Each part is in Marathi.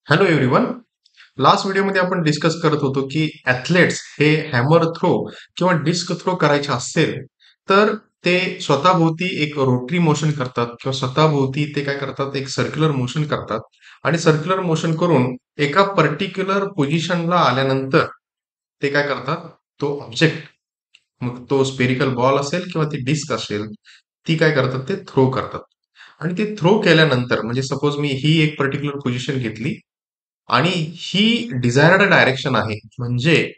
Hello everyone. लास्ट व्हिडिओमध्ये आपण डिस्कस करत होतो की ॲथलेट्स हे हॅमर थ्रो किंवा डिस्क थ्रो करायचे असेल तर ते स्वतःभोवती एक रोटरी मोशन करतात किंवा स्वतःभोवती ते काय करतात, एक सर्क्युलर मोशन करतात आणि सर्क्युलर मोशन करून एका पर्टिक्युलर पोझिशनला आल्यानंतर ते काय करतात, तो ऑब्जेक्ट, मग तो स्पेरिकल बॉल असेल किंवा ती डिस्क असेल, ती काय करतात, ते थ्रो करतात. आणि ते थ्रो केल्यानंतर म्हणजे सपोज मी ही एक पर्टिक्युलर पोझिशन घेतली आणि ही डिझायर्ड डायरेक्शन आहे. म्हणजे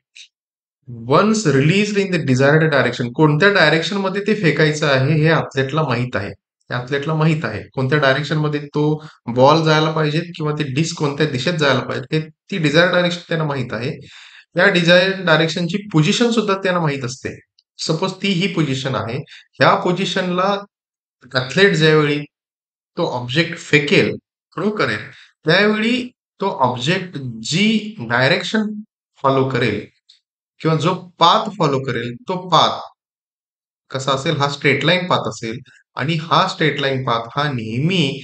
once release in the desired direction, कोणत्या डायरेक्शन मध्ये ते फेकायचं आहे हे ॲथलेटला माहित आहे. ॲथलेटला माहित आहे कोणत्या डायरेक्शन मध्ये तो बॉल जायला पाहिजे किंवा ते डिस्क कोणत्या दिशेत जायला पाहिजे, ती डिझायर्ड डायरेक्शन त्यांना माहित आहे. त्या डिझायर्ड डायरेक्शनची पोझिशन सुद्धा त्यांना माहित असते. सपोज ती ही पोझिशन आहे. ह्या पोझिशनला ॲथलेट ज्यावेळी तो ऑब्जेक्ट फेकेल, थ्रो करेल, त्यावेळी तो ऑब्जेक्ट जी डायरेक्शन फॉलो करेल किंवा जो पाथ फॉलो करेल, तो पाथ कसा असेल, हा स्ट्रेट लाईन पाथ असेल. आणि हा स्ट्रेट लाईन पाथ हा नेहमी,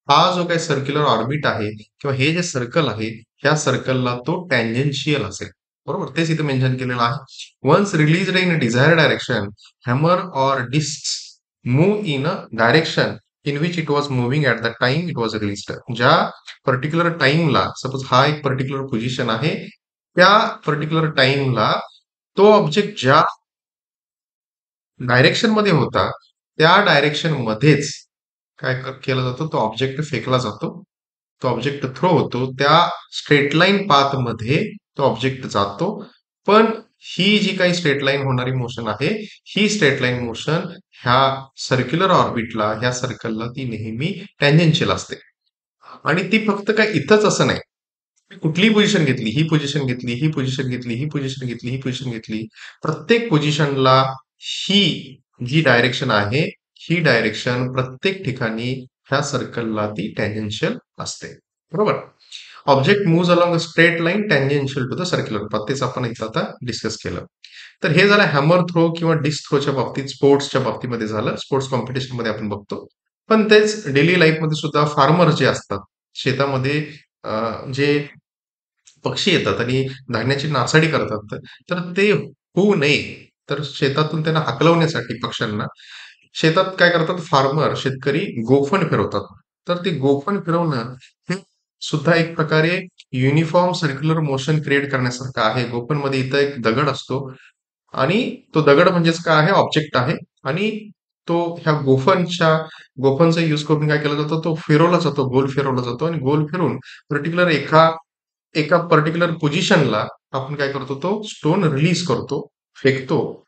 हा जो काही सर्क्युलर ऑर्बिट आहे किंवा हे जे सर्कल आहे, ह्या सर्कलला तो टँजेन्शियल असेल. बरोबर, तेच इथे मेन्शन केलेलं आहे. Once release in desire direction, hammer or disc move in a direction in which it was moving at the time it was release. ज्या पर्टिक्युलर टाइमला, सपोज हा एक पर्टिक्युलर पोझिशन आहे, त्या पर्टिक्युलर टाइमला तो ऑब्जेक्ट ज्या डायरेक्शन मध्ये होता, त्या डायरेक्शन मध्येच काय केलं जातं, तो ऑब्जेक्ट फेकला जातो. तो ऑब्जेक्ट थ्रो होतो. त्या स्ट्रेट लाईन पाथ मध्ये तो ऑब्जेक्ट जातो. पण ही जी काही स्ट्रेट लाईन होणारी मोशन आहे, ही स्ट्रेट लाईन मोशन ह्या सर्क्युलर ऑर्बिटला, ह्या सर्कलला ती नेहमी टँजेन्शियल असते. आणि ती फक्त काय इथंच असं नाही, कुठलीही पोझिशन घेतली, ही पोझिशन घेतली, ही पोझिशन घेतली, ही पोझिशन घेतली, ही पोझिशन घेतली, प्रत्येक पोझिशनला ही जी डायरेक्शन आहे, ही डायरेक्शन प्रत्येक ठिकाणी ह्या सर्कलला ती टँजेन्शियल असते. बरोबर. Object move along a straight line tangential to the circular path, तेच आपण इथं आता डिस्कस केलं. तर हे झालं हॅमर थ्रो किंवा डिस्क थ्रोच्या बाबतीत, स्पोर्ट्सच्या बाबतीमध्ये झालं. स्पोर्ट्स कॉम्पिटिशन मध्ये आपण बघतो. पण तेच डेली लाईफमध्ये सुद्धा फार्मर जे असतात, शेतामध्ये जे पक्षी येतात आणि धान्याची नासाडी करतात, तर ते होऊ नये, तर शेतातून त्यांना हाकलवण्यासाठी पक्ष्यांना, शेतात काय करतात फार्मर, शेतकरी गोफण फिरवतात. तर ते गोफण फिरवणं हे सुद्धा एक प्रकारे युनिफॉर्म सर्क्युलर मोशन क्रिएट करण्यासारखं आहे. गोफण मध्ये इथं एक दगड असतो आणि तो दगड म्हणजेच काय आहे, ऑब्जेक्ट आहे. आणि तो ह्या गोफनचा यूज करून काय केला जातो, तो फिरवला जातो, गोल फिरवला जातो आणि गोल फिरून पर्टिक्युलर एका एका पर्टिक्युलर पोझिशनला आपण काय करतो, तो स्टोन रिलीज करतो, फेकतो.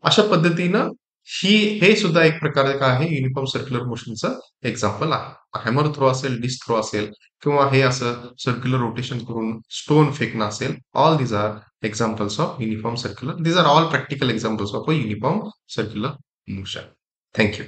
अशा पद्धतीनं ही, हे सुद्धा एक प्रकारे काय आहे, युनिफॉर्म सर्क्युलर मोशनचं एक्झाम्पल आहे. हॅमर थ्रो असेल, डिस्क थ्रो असेल किंवा हे असं सर्क्युलर रोटेशन करून स्टोन फेकणं असेल, all these are examples of uniform circular. These are all practical examples of a uniform circular motion. Thank you.